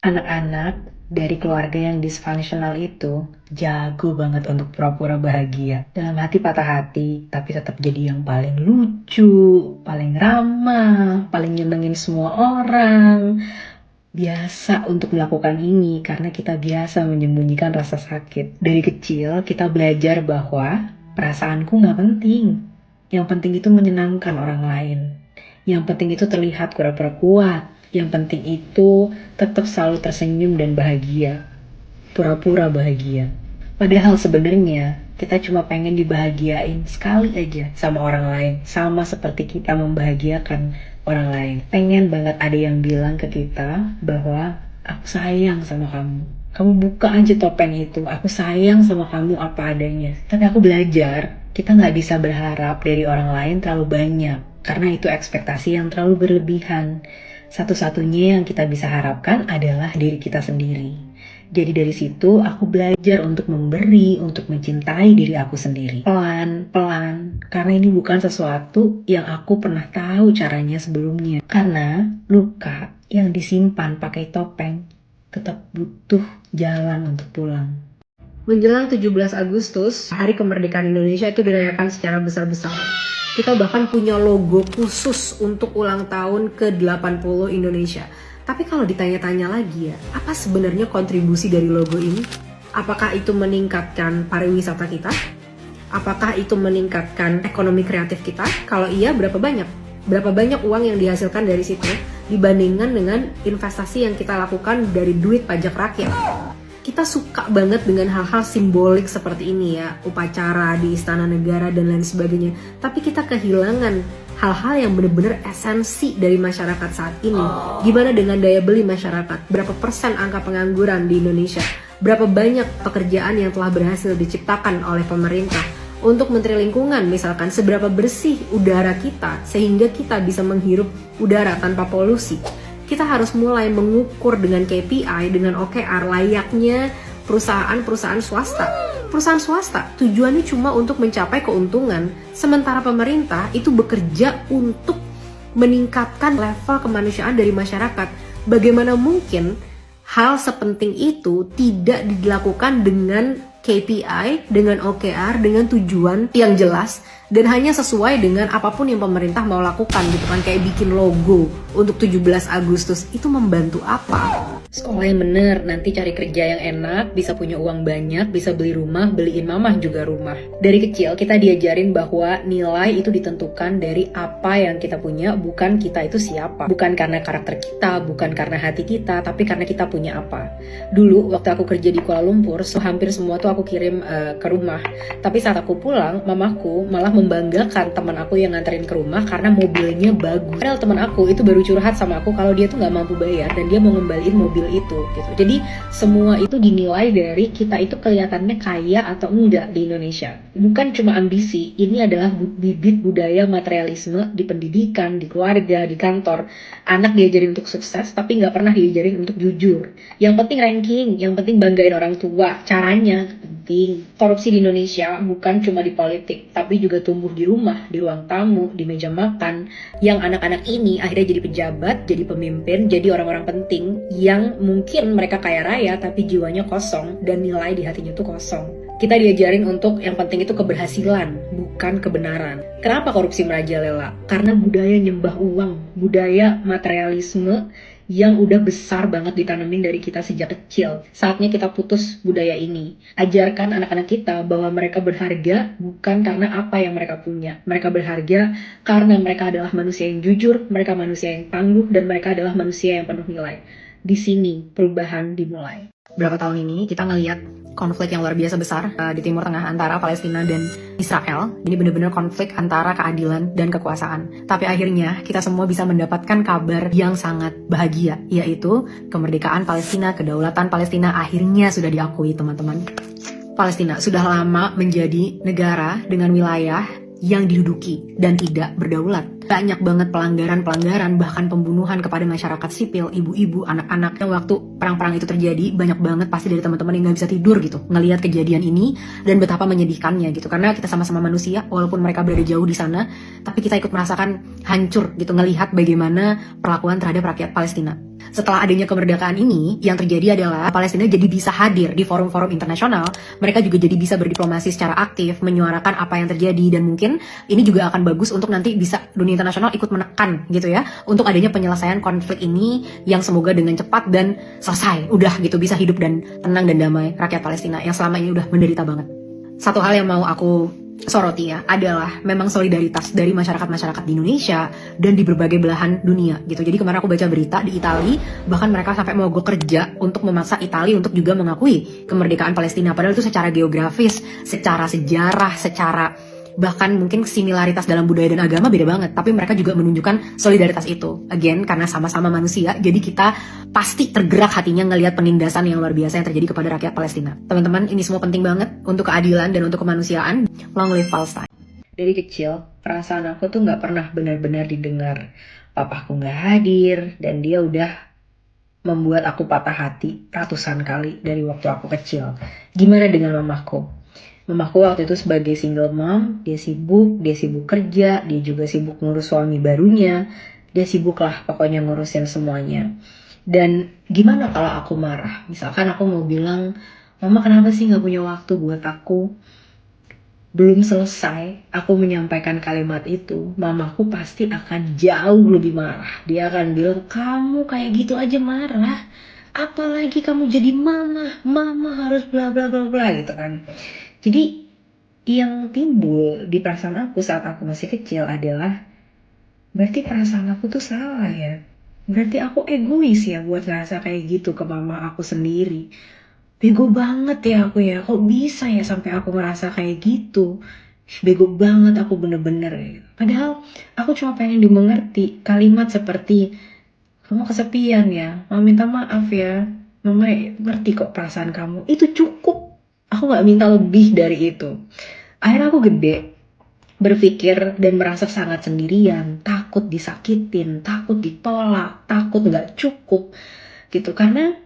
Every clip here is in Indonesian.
Anak-anak dari keluarga yang dysfunctional itu jago banget untuk pura-pura bahagia. Dalam hati patah hati, tapi tetap jadi yang paling lucu, paling ramah, paling nyenengin semua orang. Biasa untuk melakukan ini karena kita biasa menyembunyikan rasa sakit. Dari kecil kita belajar bahwa perasaanku gak penting. Yang penting itu menyenangkan orang lain. Yang penting itu terlihat pura-pura kuat. Yang penting itu tetap selalu tersenyum dan bahagia. Pura-pura bahagia. Padahal sebenarnya kita cuma pengen dibahagiain sekali aja sama orang lain. Sama seperti kita membahagiakan orang lain. Pengen banget ada yang bilang ke kita bahwa aku sayang sama kamu. Kamu buka aja topeng itu. Aku sayang sama kamu apa adanya. Tapi aku belajar, kita nggak bisa berharap dari orang lain terlalu banyak. Karena itu ekspektasi yang terlalu berlebihan. Satu-satunya yang kita bisa harapkan adalah diri kita sendiri. Jadi dari situ aku belajar untuk memberi, untuk mencintai diri aku sendiri. Pelan-pelan, karena ini bukan sesuatu yang aku pernah tahu caranya sebelumnya. Karena luka yang disimpan pakai topeng tetap butuh jalan untuk pulang. Menjelang 17 Agustus, Hari Kemerdekaan Indonesia itu dirayakan secara besar-besaran. Kita bahkan punya logo khusus untuk ulang tahun ke-80 Indonesia. Tapi kalau ditanya-tanya lagi ya, apa sebenarnya kontribusi dari logo ini? Apakah itu meningkatkan pariwisata kita? Apakah itu meningkatkan ekonomi kreatif kita? Kalau iya, berapa banyak? Berapa banyak uang yang dihasilkan dari situ dibandingkan dengan investasi yang kita lakukan dari duit pajak rakyat? Kita suka banget dengan hal-hal simbolik seperti ini ya, upacara di istana negara dan lain sebagainya. Tapi kita kehilangan hal-hal yang benar-benar esensi dari masyarakat saat ini. Gimana dengan daya beli masyarakat? Berapa persen angka pengangguran di Indonesia? Berapa banyak pekerjaan yang telah berhasil diciptakan oleh pemerintah? Untuk Menteri Lingkungan misalkan, seberapa bersih udara kita sehingga kita bisa menghirup udara tanpa polusi? Kita harus mulai mengukur dengan KPI, dengan OKR layaknya perusahaan-perusahaan swasta. Perusahaan swasta tujuannya cuma untuk mencapai keuntungan, sementara pemerintah itu bekerja untuk meningkatkan level kemanusiaan dari masyarakat. Bagaimana mungkin hal sepenting itu tidak dilakukan dengan KPI, dengan OKR, dengan tujuan yang jelas dan hanya sesuai dengan apapun yang pemerintah mau lakukan gitu kan, kayak bikin logo untuk 17 Agustus itu membantu apa? Sekolah yang bener, nanti cari kerja yang enak, bisa punya uang banyak, bisa beli rumah, beliin mamah juga rumah. Dari kecil kita diajarin bahwa nilai itu ditentukan dari apa yang kita punya, bukan kita itu siapa. Bukan karena karakter kita, bukan karena hati kita, tapi karena kita punya apa. Dulu waktu aku kerja di Kuala Lumpur, hampir semua tuh aku kirim ke rumah. Tapi saat aku pulang, mamaku malah membanggakan teman aku yang nganterin ke rumah karena mobilnya bagus. Padahal teman aku itu baru curhat sama aku kalau dia tuh nggak mampu bayar dan dia mau ngembaliin mobil itu gitu. Jadi semua itu dinilai dari kita itu kelihatannya kaya atau enggak di Indonesia. Bukan cuma ambisi, ini adalah bibit budaya materialisme di pendidikan, di keluarga, di kantor. Anak diajarin untuk sukses tapi nggak pernah diajarin untuk jujur. Yang penting ranking, yang penting banggain orang tua. Caranya penting. Korupsi di Indonesia bukan cuma di politik, tapi juga tumbuh di rumah, di ruang tamu, di meja makan. Yang anak-anak ini akhirnya jadi pejabat, jadi pemimpin, jadi orang-orang penting yang mungkin mereka kaya raya tapi jiwanya kosong dan nilai di hatinya tuh kosong. Kita diajarin untuk yang penting itu keberhasilan, bukan kebenaran. Kenapa korupsi merajalela? Karena budaya nyembah uang, budaya materialisme yang udah besar banget ditanamin dari kita sejak kecil. Saatnya kita putus budaya ini. Ajarkan anak-anak kita bahwa mereka berharga bukan karena apa yang mereka punya. Mereka berharga karena mereka adalah manusia yang jujur, mereka manusia yang tangguh, dan mereka adalah manusia yang penuh nilai. Di sini perubahan dimulai. Berapa tahun ini kita ngelihat konflik yang luar biasa besar di Timur Tengah antara Palestina dan Israel. Ini benar-benar konflik antara keadilan dan kekuasaan. Tapi akhirnya kita semua bisa mendapatkan kabar yang sangat bahagia, yaitu kemerdekaan Palestina, kedaulatan Palestina akhirnya sudah diakui, teman-teman. Palestina sudah lama menjadi negara dengan wilayah yang diduduki dan tidak berdaulat. Banyak banget pelanggaran-pelanggaran, bahkan pembunuhan kepada masyarakat sipil, ibu-ibu, anak-anak. Yang waktu perang-perang itu terjadi, banyak banget pasti dari teman-teman yang gak bisa tidur gitu ngelihat kejadian ini dan betapa menyedihkannya gitu. Karena kita sama-sama manusia, walaupun mereka berada jauh di sana, tapi kita ikut merasakan hancur gitu ngelihat bagaimana perlakuan terhadap rakyat Palestina. Setelah adanya kemerdekaan ini, yang terjadi adalah Palestina jadi bisa hadir di forum-forum internasional. Mereka juga jadi bisa berdiplomasi secara aktif, menyuarakan apa yang terjadi, dan mungkin ini juga akan bagus untuk nanti bisa dunia internasional ikut menekan gitu ya, untuk adanya penyelesaian konflik ini yang semoga dengan cepat dan selesai, udah gitu, bisa hidup dan tenang dan damai rakyat Palestina yang selama ini udah menderita banget. Satu hal yang mau aku soroti ya adalah memang solidaritas dari masyarakat-masyarakat di Indonesia dan di berbagai belahan dunia gitu. Jadi kemarin aku baca berita di Italia, bahkan mereka sampai mogok kerja untuk memaksa Italia untuk juga mengakui kemerdekaan Palestina. Padahal itu secara geografis, secara sejarah, secara bahkan mungkin similaritas dalam budaya dan agama beda banget, tapi mereka juga menunjukkan solidaritas itu. Again, karena sama-sama manusia, jadi kita pasti tergerak hatinya ngelihat penindasan yang luar biasa yang terjadi kepada rakyat Palestina. Teman-teman, ini semua penting banget untuk keadilan dan untuk kemanusiaan. Long live Palestine. Dari kecil, perasaan aku tuh gak pernah benar-benar didengar. Papaku gak hadir, dan dia udah membuat aku patah hati ratusan kali dari waktu aku kecil. Gimana dengan mamaku? Mamaku waktu itu sebagai single mom, dia sibuk kerja, dia juga sibuk ngurus suami barunya, dia sibuk lah pokoknya ngurusin semuanya. Dan gimana kalau aku marah? Misalkan aku mau bilang, Mama kenapa sih gak punya waktu buat aku? Belum selesai aku menyampaikan kalimat itu, mamaku pasti akan jauh lebih marah. Dia akan bilang, kamu kayak gitu aja marah, apalagi kamu jadi mama harus bla bla bla bla gitu kan. Jadi yang timbul di perasaan aku saat aku masih kecil adalah, berarti perasaan aku tuh salah ya. Berarti aku egois ya buat ngerasa kayak gitu ke mama aku sendiri. Bego banget ya aku ya, kok bisa ya sampai aku ngerasa kayak gitu. Bego banget aku bener-bener ya. Padahal aku cuma pengen dimengerti. Kalimat seperti, kamu kesepian ya, mama minta maaf ya, mama ngerti kok perasaan kamu. Itu cukup. Aku gak minta lebih dari itu. Akhirnya aku gede, berpikir dan merasa sangat sendirian, takut disakitin, takut ditolak, takut gak cukup gitu. Karena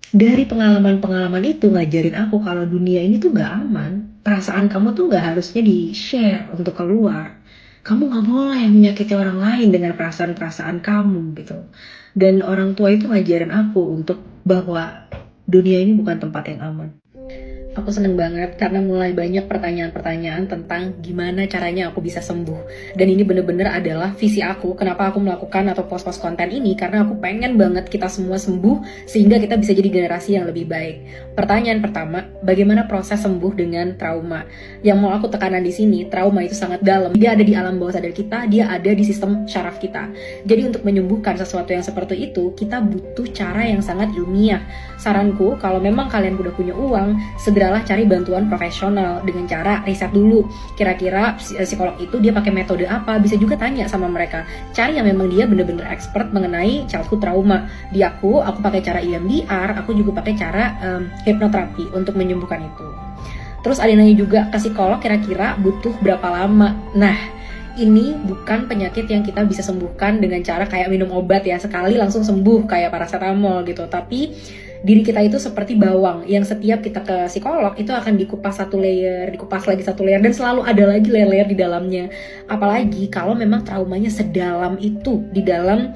dari pengalaman-pengalaman itu ngajarin aku kalau dunia ini tuh gak aman. Perasaan kamu tuh gak harusnya di-share untuk keluar. Kamu gak boleh menyakiti orang lain dengan perasaan-perasaan kamu gitu. Dan orang tua itu ngajarin aku untuk bahwa dunia ini bukan tempat yang aman. Aku seneng banget karena mulai banyak pertanyaan-pertanyaan tentang gimana caranya aku bisa sembuh. Dan ini bener-bener adalah visi aku, kenapa aku melakukan atau post-post konten ini, karena aku pengen banget kita semua sembuh sehingga kita bisa jadi generasi yang lebih baik. Pertanyaan pertama, bagaimana proses sembuh dengan trauma? Yang mau aku tekanan di sini, trauma itu sangat dalam. Dia ada di alam bawah sadar kita, dia ada di sistem syaraf kita. Jadi untuk menyembuhkan sesuatu yang seperti itu, kita butuh cara yang sangat ilmiah. Saranku, kalau memang kalian udah punya uang, segeralah cari bantuan profesional dengan cara riset dulu. Kira-kira psikolog itu dia pakai metode apa? Bisa juga tanya sama mereka. Cari yang memang dia bener-bener expert mengenai childhood trauma. Di aku pakai cara EMDR, aku juga pakai cara hipnoterapi untuk menyembuhkan itu. Terus ada nanya juga ke psikolog kira-kira butuh berapa lama. Nah, ini bukan penyakit yang kita bisa sembuhkan dengan cara kayak minum obat ya, sekali langsung sembuh kayak paracetamol gitu. Tapi diri kita itu seperti bawang yang setiap kita ke psikolog itu akan dikupas satu layer, dikupas lagi satu layer, dan selalu ada lagi layer-layer di dalamnya. Apalagi kalau memang traumanya sedalam itu di dalam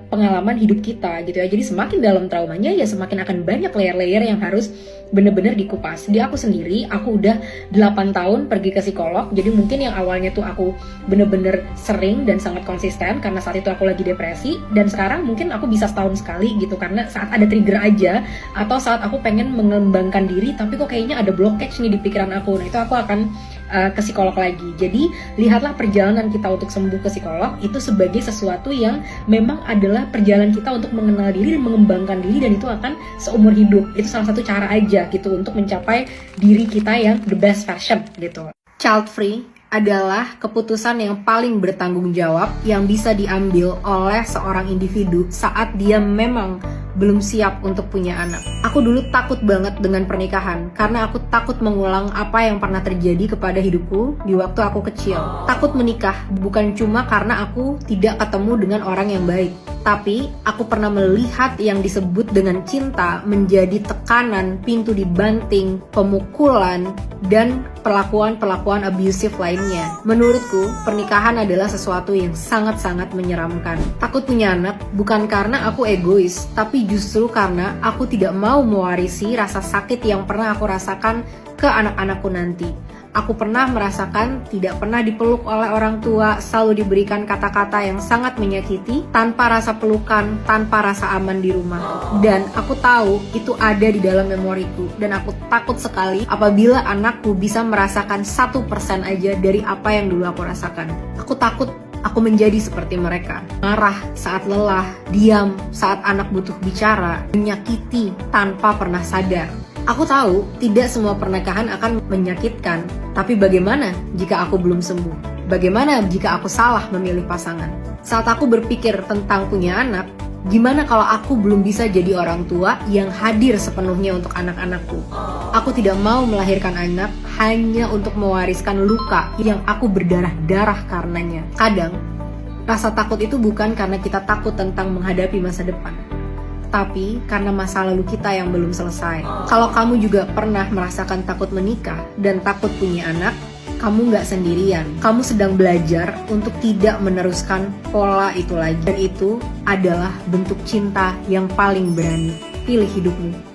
pengalaman hidup kita gitu ya. Jadi semakin dalam traumanya ya semakin akan banyak layer-layer yang harus bener-bener dikupas. Di aku sendiri, aku udah 8 tahun pergi ke psikolog. Jadi mungkin yang awalnya tuh aku bener-bener sering dan sangat konsisten karena saat itu aku lagi depresi, dan sekarang mungkin aku bisa setahun sekali gitu karena saat ada trigger aja atau saat aku pengen mengembangkan diri tapi kok kayaknya ada blockage nih di pikiran aku. Nah itu aku akan ke psikolog lagi. Jadi lihatlah perjalanan kita untuk sembuh ke psikolog itu sebagai sesuatu yang memang adalah perjalanan kita untuk mengenal diri dan mengembangkan diri, dan itu akan seumur hidup. Itu salah satu cara aja gitu untuk mencapai diri kita yang the best version gitu. Child free adalah keputusan yang paling bertanggung jawab yang bisa diambil oleh seorang individu saat dia memang belum siap untuk punya anak. Aku dulu takut banget dengan pernikahan karena aku takut mengulang apa yang pernah terjadi kepada hidupku di waktu aku kecil. Takut menikah bukan cuma karena aku tidak ketemu dengan orang yang baik, Tapi aku pernah melihat yang disebut dengan cinta menjadi tekanan, pintu dibanting, pemukulan, dan perlakuan-perlakuan abusive lainnya. Menurutku, pernikahan adalah sesuatu yang sangat-sangat menyeramkan. Takut punya anak bukan karena aku egois, tapi justru karena aku tidak mau mewarisi rasa sakit yang pernah aku rasakan ke anak-anakku nanti. Aku pernah merasakan tidak pernah dipeluk oleh orang tua, selalu diberikan kata-kata yang sangat menyakiti, tanpa rasa pelukan, tanpa rasa aman di rumah. Dan aku tahu itu ada di dalam memoriku, dan aku takut sekali apabila anakku bisa merasakan 1% aja dari apa yang dulu aku rasakan. Aku takut aku menjadi seperti mereka, marah saat lelah, diam saat anak butuh bicara, menyakiti tanpa pernah sadar. Aku tahu tidak semua pernikahan akan menyakitkan, tapi bagaimana jika aku belum sembuh? Bagaimana jika aku salah memilih pasangan? Saat aku berpikir tentang punya anak, gimana kalau aku belum bisa jadi orang tua yang hadir sepenuhnya untuk anak-anakku? Aku tidak mau melahirkan anak hanya untuk mewariskan luka yang aku berdarah-darah karenanya. Kadang, rasa takut itu bukan karena kita takut tentang menghadapi masa depan, tapi karena masa lalu kita yang belum selesai. Kalau kamu juga pernah merasakan takut menikah dan takut punya anak, kamu nggak sendirian. Kamu sedang belajar untuk tidak meneruskan pola itu lagi. Dan itu adalah bentuk cinta yang paling berani. Pilih hidupmu.